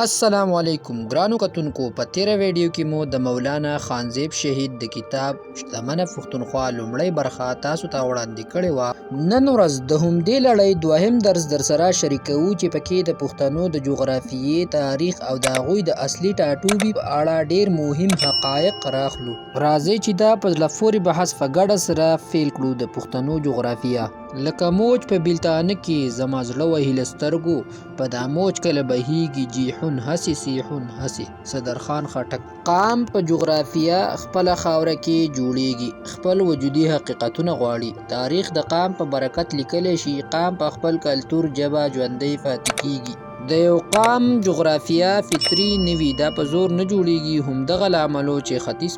السلام علیکم ګرانو کتونکو په تیره ویډیو کې مو د مولانا خانزیب شهید د کتاب شتمنه پښتونخوا لومړی برخه تاسو ته وړاندې کړې وه. نن ورځ د همدې لړۍ دوهم درس درسره شریکوو چې پکې د پښتنو د جغرافیې تاریخ او د هغوی د اصلي ټاټوبي په اړه ډیر مهم حقایق راخلو. راځئ چې دا په زړه پورې بحث په ګډه سره پیل کړو. د پښتنو جغرافیه لکه موج په بیلتانه کې زما زړه وهي له سترګو، په دا موج کله بهیږي جیحون هسې سیحون هسې. صدرخان خټک. قام په جغرافیه خپله خاوره کې جوړیږي، خپل وجودي حقیقتونه غواړي. تاریخ د قام په برکت لیکلی شي. قام په خپل کلتور ژبه ژوندی پاتې کیږي. د یو قام جغرافیه فطري نه وي، دا په زور نه جوړیږي. همدغه له امله چې ختیځ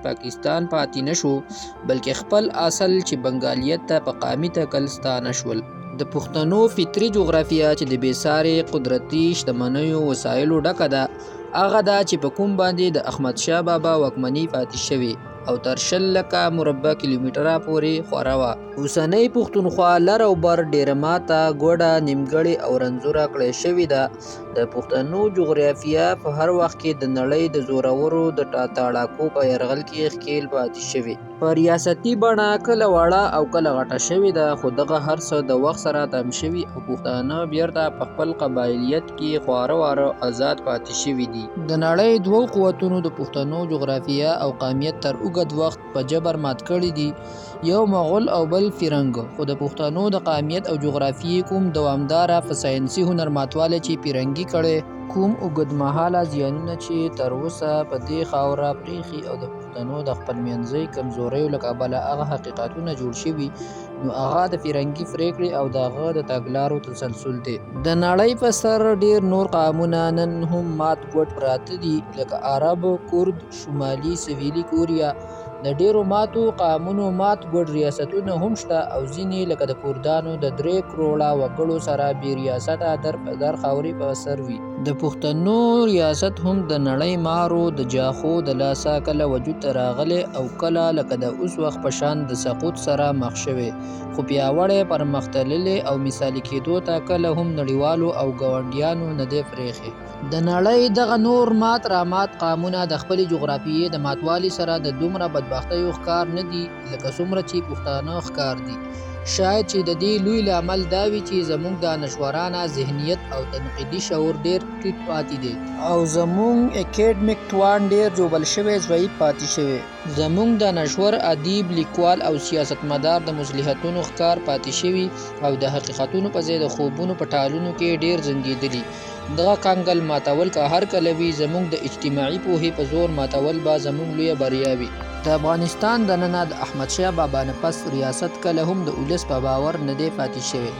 پاکستان پاتې نشو، بلکې خپل اصل چې بنګالیت ته په قامي تکل ستانه شول. د پښتنو فطري جغرافیه چې د بېسارې قدرتي شتمنیو وسایلو ډکه ده، هغه ده چې په کوم باندې د احمدشاه بابا واکمني پاتې شوې او تر 20 لکه مربع کیلومتره پورې خوره وه. اوسنۍ پښتونخوا لر او بر ډیره ماته، ګوډه، نیمګړې او رنځوره کړې شوې ده. د پښتنو جغرافیه په هر وخت کې د نړۍ د زورورو د تاړاکو په یرغل کې ښکېل پاتې شوې. په ریاستي بڼه کله وړه او کله غټه شوې ده، خو دغه هر څه د وخت سره تم شوي او پښتانه بیرته په خپل قبایلیت کې خواره واره آزاد پاتې شوي دي. د نړۍ دوو قوتونو د پښتنو جغرافیه او قومیت تر اوږد وخت په جبر مات کړي دي، یو مغول او بل فرنګ. خو د پښتنو د قومیت او جغرافیې کوم دوامداره په ساینسي هنر ماتوالی چې فرنګي کړی، کوم اوږدمهاله زیانونه چې تر اوسه په دې خاوره پریښي او د پښتنو د خپلمنځي کمزوریو له کبله هغه حقیقتونه جوړ شوي، نو هغه د فرنګي پریکړې او د هغه د تګلارو تسلسل دی. د نړۍ په سر ډیر نور قومونه نن هم مات ګوډ پراته دي، لکه عرب، کورد، شمالي سویلي کوریا. د ډیرو ماتو قومونو مات ګوډ ریاستونه هم شته، او ځینې لکه د کردانو د 3 کروړه وګړو سره بې ریاسته در په در خاورې په سر وي. د پښتنو ریاست هم د نړۍ مارو د جاخو د لاسه کله وجود ته راغلی او کله لکه د اوس وخت په شان د سقوط سره مخ شوی، خو پیاوړی پرمختللی او مثالي کېدو ته کله هم نړیوالو او ګاونډیانو نه دی پریښی. د نړۍ دغه نور مات رامات قومونه د خپلې جغرافیې د ماتوالي سره د دومره بدبختیو ښکار نه دي لکه څومره چې پښتانه ښکار دي. شاید چې د دې لوی لامل دا وي چې زموږ دانشورانه ذهنیت او تنقیدي شعور ډیر ټیټ پاتې دی، او زموږ اکیډمیک توان ډیر جوبل شوی، ضعیف پاتې شوی. زموږ دانشور، ادیب، لیکوال او سیاستمدار د مصلحتونو ښکار پاتې شوي او د حقیقتونو په ځای د خوبونو په ټالونو کې ډیر زنګېدلي. دغه کنګل ماتول که هر کله وي، زموږ د اجتماعي پوهې په زور ماتول به زموږ لویه بریا وي. د افغانستان دننه د احمدشاه بابا نه پس ریاست کله هم د ولس په باور نه دی پاتې شوی.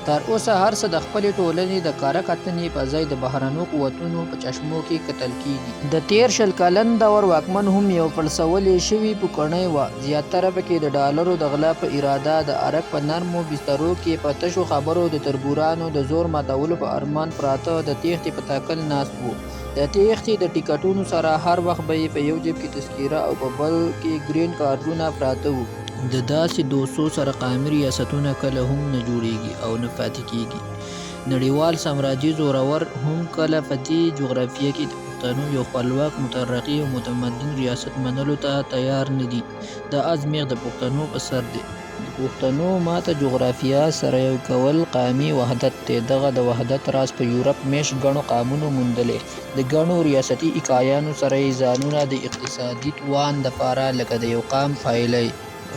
تر اوسه هر څه د خپلې ټولنې د کاره کتنې په ځای د بهرنیو قوتونو په چشمو کې کتل کیږي. د 13 کلن دور واکمن هم یو پړسولې شوي پوکڼۍ وه، زیاتره پکې د ډالرو د غلا په اراده د ارګ په نرمو بسترو کې په تشو خبرو د تربورانو د زور ماتولو په ارمان پراته د تیښتې په تاکل ناست وو. د تیښتې د ټیکټونو سره هر وخت به یې په یو جیب کې تذکیره او په بل کې ګرین کارډونه پراته وو. د داسې دوسو سره قومي ریاستونه کله هم نه جوړیږي او نه پاتې کیږي. نړیوال سامراجي زورور هم کله په دې جغرافیه کې د پښتنو یو خپلواک، مترقي او متمدن ریاست منلو ته تیار نه دي. دا ازمېښت د پښتنو په سر دی. د پښتنو ماته جغرافیه سره یو کول قومي وحدت دی. دغه د وحدت راز په یورپ میشت ګڼو قومونو موندلی. د ګڼو ریاستي اکایانو سره یې ځانونه د اقتصادي توان دپاره لکه د یو قام پایلی.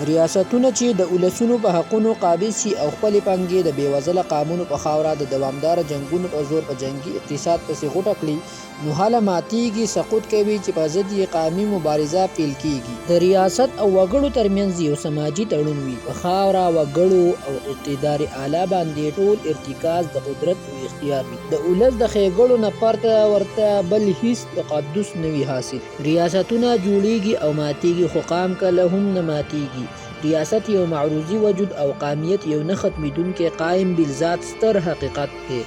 ریاستونه چې د ولسونو په حقونو قابض شي او خپلې پانګې د بېوزله قومونو په خاوره د دوامداره جنګونو په زور په جنګي اقتصاد پسې غوټه کړي، نو هله ماتیږي، سقوط کوي چې په ضد یې قومي مبارزه پیل کیږي. د ریاست او وګړو ترمنځ یو سماجي تړون وي. په خاوره، وګړو او اقتدار اعلی باندې ټول ارتکاز د قدرت او اختیار وي. د ولس د ښېګړو نه پرته ورته بل هیڅ تقدس نه وي حاصل. ریاستونه جوړیږي او ماتیږي، خو قام کله هم نه ماتیږي. ریاست یو معروضي وجود او قومیت یو نه ختمیدونکی قایم بالذات ستر حقیقت دی.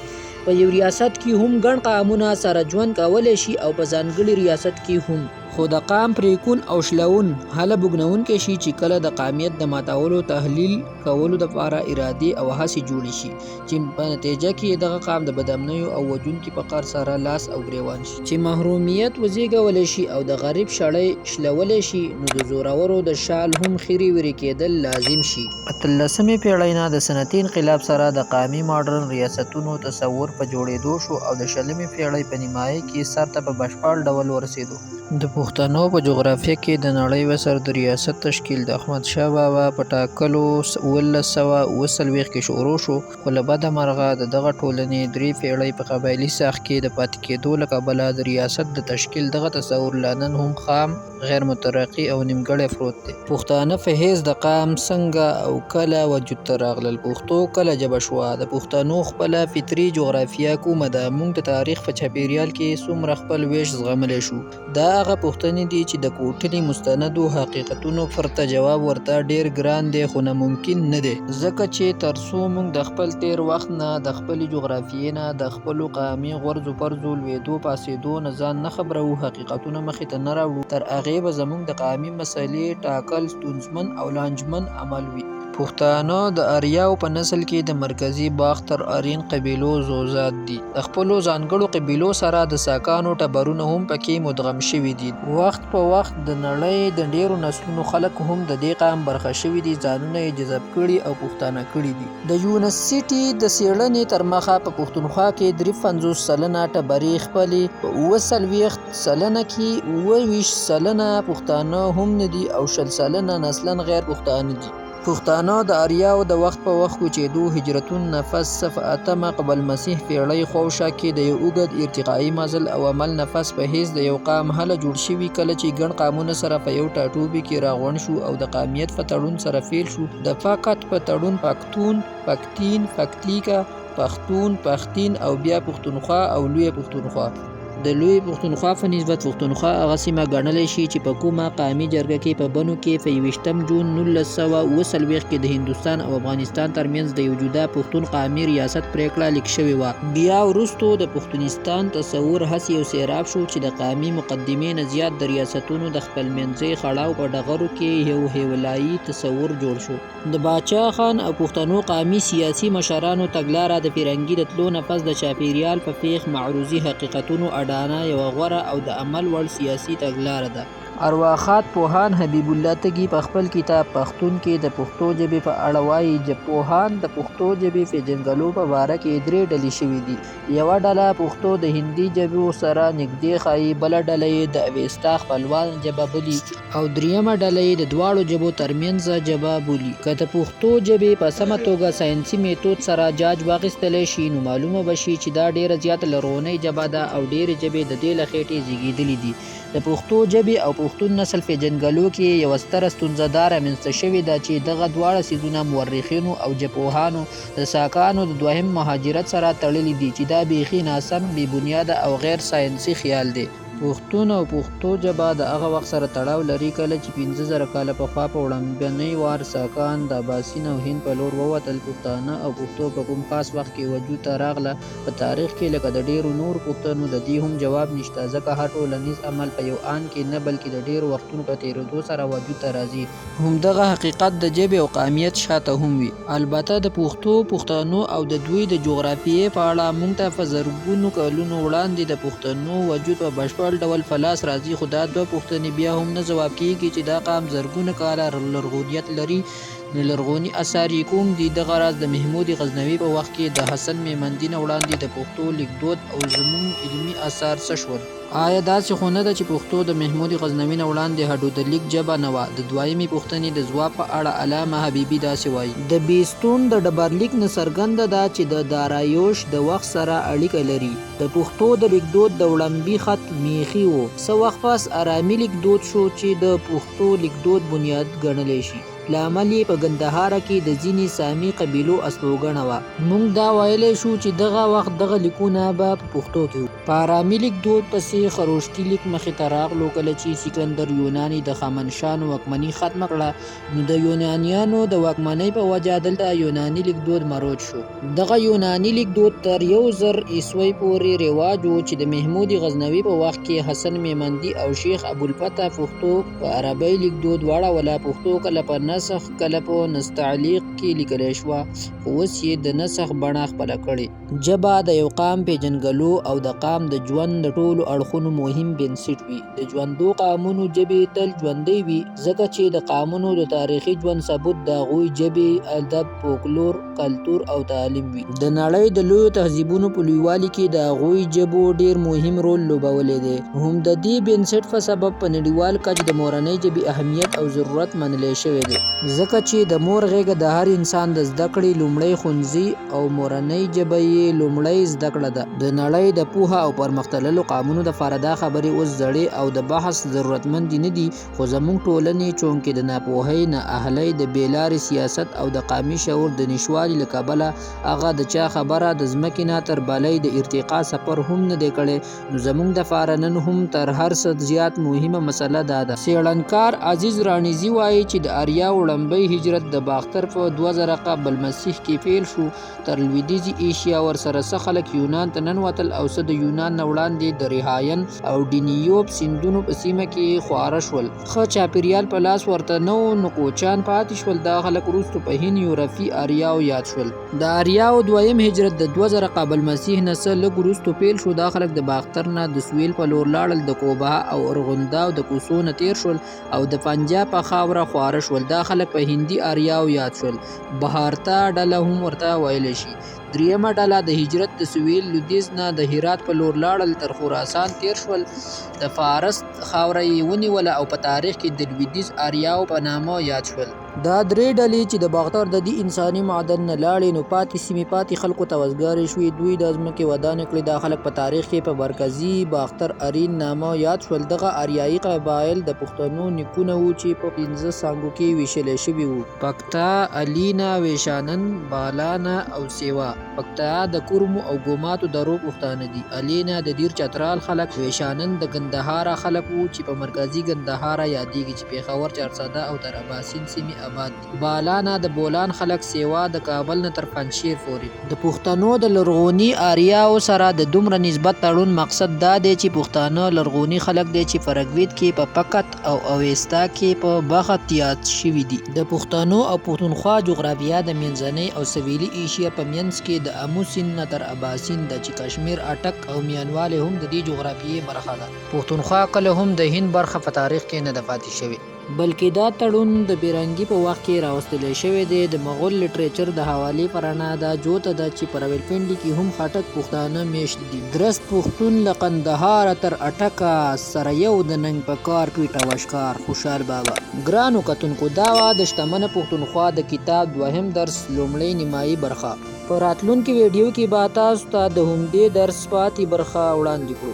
په یو ریاست کې هم ګڼ قومونه سره ژوند کولی شي او په ځانګړي ریاست کې هم خو د قام پریکون او شلون هله بوګنونکی شي چې کله د قامیت د ماتولو تحلیل کولو دپاره ارادې او هڅې جوړې شي چې په نتیجه کې دغه قام د بدامنیو او وجونکي فقر سره لاس او ګریوان شي چې محرومیت وزېږولی شي او د غریب شړی شلولی شي نو د زورورو د شال هم خیري ویرې کېدل لازم شي. 18مې پیړۍ نه د صنعتي انقلاب سره د قامي ماډرن ریاستونو تصور په جوړېدو شو او د 20مې پیړۍ په نیمایي کې سر ته په بشپړ ډول ورسېدو. د پښتنو په جغرافیه کې د نړۍ وسر د ریاست تشکیل د احمدشاه بابا په ټاکلو 1940 کې شروع شو، خو له بده مرغه د دغه ټولنې 3 پیړۍ په قبایلي ساخت کې د پاتې کېدو له کبله د ریاست د تشکیل دغه تصور لا نن هم خام، غیر مترقي او نیمګړی پروت دی. پښتانه په حیث د قام څنګه او کله وجود ته راغلل؟ پښتو کله ژبه شوه؟ د پښتنو خپله فطري جغرافیه کومه ده؟ موږ د تاریخ په چاپیریال کې څومره خپل ویش زغملی شو؟ دا هغه پوښتنې دي چې د کوټلي مستندو حقیقتونو پرته جواب ورته ډیر ګران دی خو ناممکن نه دی، ځکه چې تر څو موږ د خپل تیر وخت نه، د خپلې جغرافیې نه، د خپلو قامي غورځو پرځو لوېدو پاسېدو نه ځان نه خبرو، حقیقتونه مخې ته نه راوړو، تر هغې به زموږ د قامي مسلې ټاکل ستونزمن او لانجمن عمل وي. پښتانه د آریاو په نسل کې د مرکزي باختر آرین قبیلو زوزات دي. د خپلو ځانګړو قبیلو سره د ساکانو ټبرونه هم پکې مدغم شوي دي. وخت په وخت د نړۍ د ډیرو نسلونو خلک هم د دې قام برخه شوي دي، ځانونه یې جذب کړي او پښتانه کړي دي. د یونیورسټي د څیړنې تر مخه په پښتونخوا کې 53 سلنه ټبرې خپلې، په 40 سلنه کې 29 سلنه پښتانه هم نه دي او 20 سلنه نسلن غیر پښتانه دي. پښتانه د آریاو د وخت په وخت کوچېدو هجرتون نفس صفه اتمه قبل مسیح پیړۍ خوشه کې د یو اوږد ارتقایي مزل او عمل نفس په حیث د یو قام هله جوړ شوي، کله چې ګڼ قامونه سره په یو ټاټوبي کې راغونډ شو او د قامیت په تړون سره فیل شو. د فقط په تړون پښتون، پښتین، پکتیکا، پښتون، پښتین او بیا پښتونخوا او لویه پښتونخوا. د لوی پښتونخوا په نسبت پښتونخوا هغه سیمه ګڼلی شي چې په کومه قامي جرګه کې په بنو کې په 21 جون 1940 کې د هندوستان او افغانستان ترمنځ د یو جدا پښتون قامي ریاست پریکړه لیک شوې وه. بیا وروستو د پښتونستان تصور هسې یو سیراب شو چې د قامي مقدمې نه زیات د ریاستونو د خپلمنځي خړاو په ډغرو کې یو هیولایي تصور جوړ شو. د باچا خان او پښتنو قامي سیاسي مشرانو تګلاره د فرنګي د تلو نفس د چاپیریال په پیښ معروضي حقیقتونو یوه غوره او د عمل وړ سیاسي تګلاره ده. ارواښاد پوهان حبیب الله تږي په خپل کتاب پښتون کې د پښتو ژبې په اړه وایي چې پوهان د پښتو ژبې پیژندلو په باره کې 3 ډلې شوي دي. یوه ډله پښتو د هندي ژبو سره نږدې ښایي، بله ډله یې د اویستا خپلوان ژبه بولي او دریمه ډله یې د دواړو ژبو ترمنځ ژبه بولي. که د پښتو ژبې په سمه توګه ساینسي میتود سره جاج واخیستلی شي نو معلومه به شي چې دا ډیره زیاته لرغونۍ ژبه ده او ډیرې ژبې د دې له خېټې زیږېدلې دي. د پښتو ژبې او پښتون نسل پیژنګلو کې یوه ستره ستونزه دا رامنځته شوې ده چې دغه دواړه څیزونه مورخینو او ژبپوهانو د ساکانو د دوهم مهاجرت سره تړلي دي چې دا بیخي ناسم، بې بنیاده او غیر ساینسي خیال دی. پښتون او پښتو ژبه د هغه وخت سره تړاو لري کله چې 5000 کاله پخوا په وړاندنۍ وار ساکان د اباسین او هند په لور ووتل. پښتانه او پښتو په کوم خاص وخت کې وجود ته راغله په تاریخ کې لکه د ډیرو نورو پوښتنو د دې هم جواب نشته، ځکه هر ټولنیز عمل په یو آن کې نه بلکې د ډیرو وختونو په تیریدو سره وجود ته راځي. همدغه حقیقت د ژبې او قامیت شاته هم وي. البته د پښتو، پښتنو او د دوی د جغرافیې په اړه موږ ته په زرګونو کلونو وړاندې د پښتنو وجود په بشپړ ډول په لاس راځي، خو دا 2 پوښتنې بیا هم نه ځواب کیږي چې دا قام زرګونه کاله لرغونیت لري، نو لرغوني اثار یې کوم دي. دغه راز د محمود غزنوي په وخت کې د حسن میمندي نه وړاندې د پښتو لیکدود او زموږ علمي اثار څه شول؟ آیا داسې خو نه ده چې پښتو د محمود غزنوي نه وړاندې هډو د لیک ژبه نه وه؟ د دویمې پوښتنې د ځواب په اړه علامه حبیبي داسې وایي: د بیستون د ډبرلیک نه څرګنده ده چې د دارایوش د وخت سره اړیکه لري. د پښتو د لیکدود د وړمبي خط میخي و، څه وخت پس ارامي لیکدود شو چې د پښتو لیکدود بنیاد ګڼلی شي. لامل یې په ګندهاره کې د ځینې سامي قبیلو استوګنه وه. موږ دا ویلی شو چې دغه وخت دغه لیکونه به په پښتو کې وو. په آرامي لیکدود پسې خروشتي لیک مخې ته راغلو. کله چې سکندر یوناني د خامنشانو واکمني ختمه کړه نو د یونانیانو د واکمنۍ په وجه دلته یوناني لیکدود مروج شو. دغه یوناني لیکدود تر 1000 عیسوي پورې رواج و چې د محمود غزنوي په وخت کې حسن میمندي او شیخ ابوالفتح پښتو په عربی لیکدود واړوله. پښتو کله په نسخ کله په نستعلیق کې لیکلی شوه خو اوس یې د نسخ بڼه خپله کړې. ژبه د یو قام پیژنګلو او د قام د ژوند د ټولو اړخونو مهم بنسټ وي. د ژوندو قامونو ژبې تل ژوندۍ وي ځکه چې د قامونو د تاریخي ژوند ثبوت د هغوی ژبې، ادب، فولکلور، کلتور او تعلیم وي. د نړۍ د لویو تهذیبونو په لویوالي کې د هغوی ژبو ډیر مهم رول لوبولی دی. هم د دې بنسټ په سبب په نړیوال کچ د مورنۍ ژبې اهمیت او ضرورت منلی شوی دی ځکه چې د مور غیږه د هر انسان د زده کړې لومړی ښوونځي او مورنۍ ژبه یې لومړۍ زده کړه ده. د نړۍ د پوهه او پرمختللو قامونو دپاره دا خبرې اوس زړې او د بحث ضرورتمندې نه دي خو زموږ ټولنې چونکې د ناپوهۍ، نااهلۍ، د بېلارې سیاست او د قامي شعور د نشوالي له کبله هغه د چا خبره د ځمکې نه تر بالۍ د ارتقا سفر هم نه دی کړی. نو زموږ دپاره نن هم تر هر څه زیات مهمه مسله دا ده. څېړنکار عزیز رانیزي وایي چې د آریاو لومړی هجرت د باختر په 2000 قبل مسیح کې پیل شو. تر لویدیځې ایشیا ورسره څه خلک یونان ته ننوتل او څه د یونان نه وړاندې د ریحاین او ډینیوب سیندونو په سیمه کې خواره شول. ښه چاپېریال په لاس ورته نه و نو کوچیان پاتې شول. دا خلک وروستو په هند یورپي آریاو یاد شول. د آریاو دویم هجرت د 2000 قبل مسیح نه څه لږ وروستو پیل شو. دا خلک د باختر نه د سویل په لور لاړل، د کوبه او ارغنده او د کوسو نه تیر شول او د پنجاب په خاوره خواره شول. دا خلک په هندي آریاو یاد شول. بهارته ډله هم ورته ویلی شي. دریمه ډله د هجرت د سویل لویدیځ نه د هرات په لور لاړل، تر خراسان تیر شول، د فارس خاوره یې ونیوله او په تاریخ کې د لویدیځ آریاو په نامه یاد شول. دا درې ډلې چې د باختر د دې انساني معدن نه لاړې نو پاتې سیمې پاتې خلکو ته وزګارې شوې. دوی د ځمکې ودانې کړې. دا خلک په تاریخ کې په مرکزي باختر ارین نامه یاد شول. دغه آریایي قبایل د پښتنو نیکونه وو چې په 15 څانګو کې ویشلی شوي وو: پکتا، الینا، ویشانن، بالانه او سیوا. پکتا د کورمو او ګوماتو درو پښتانه دي. الینا د دیر چترال خلک. ویشانن د ګندهاره خلک وو چې په مرکزي ګندهاره یادېږي چې پیښور، چارساده او تر اباسین سیمې آباد دي. بالانه د بولان خلک. سیوا د کابل نه تر پنجشیر پورې. د پښتنو د لرغوني آریاو سره د دومره نسبت تړون مقصد دا دی چې پښتانه لرغوني خلک دی چې په رګوید کې په پکت او اویستا کې په بخت یاد شوي دي. د پښتنو او پښتونخوا جغرافیه د منځنۍ او سویلي ایشیا په منځ کې د امو سیند نه تر اباسین ده چې کشمیر، اټک او میانوالی هم د دې جغرافیې برخه ده. پښتونخوا کله هم د هند برخه په تاریخ کې نه ده پاتې شوې بلکې دا تړون د بیرنګي په وخت کې راوستلی شوی دی. د مغول لټریچر د حوالې پرانا دا جوته ده چې په راولپنډي کې هم خټک پښتانه میشت دي. درست پښتون له قندهاره تر اټکه سره یو د ننګ په کار پیټه وشکار خوشحال بابا. ګرانو کتونکو دا وه د شتمنه پښتونخوا د کتاب دوهم درس لومړۍ نیمایي برخه. په راتلونکي ویډیو کې به تاسو ته د همدې درس پاتې برخه وړاندې کړو.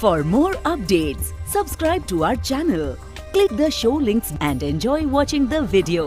For more updates, subscribe to our channel. Click the show links and enjoy watching the video.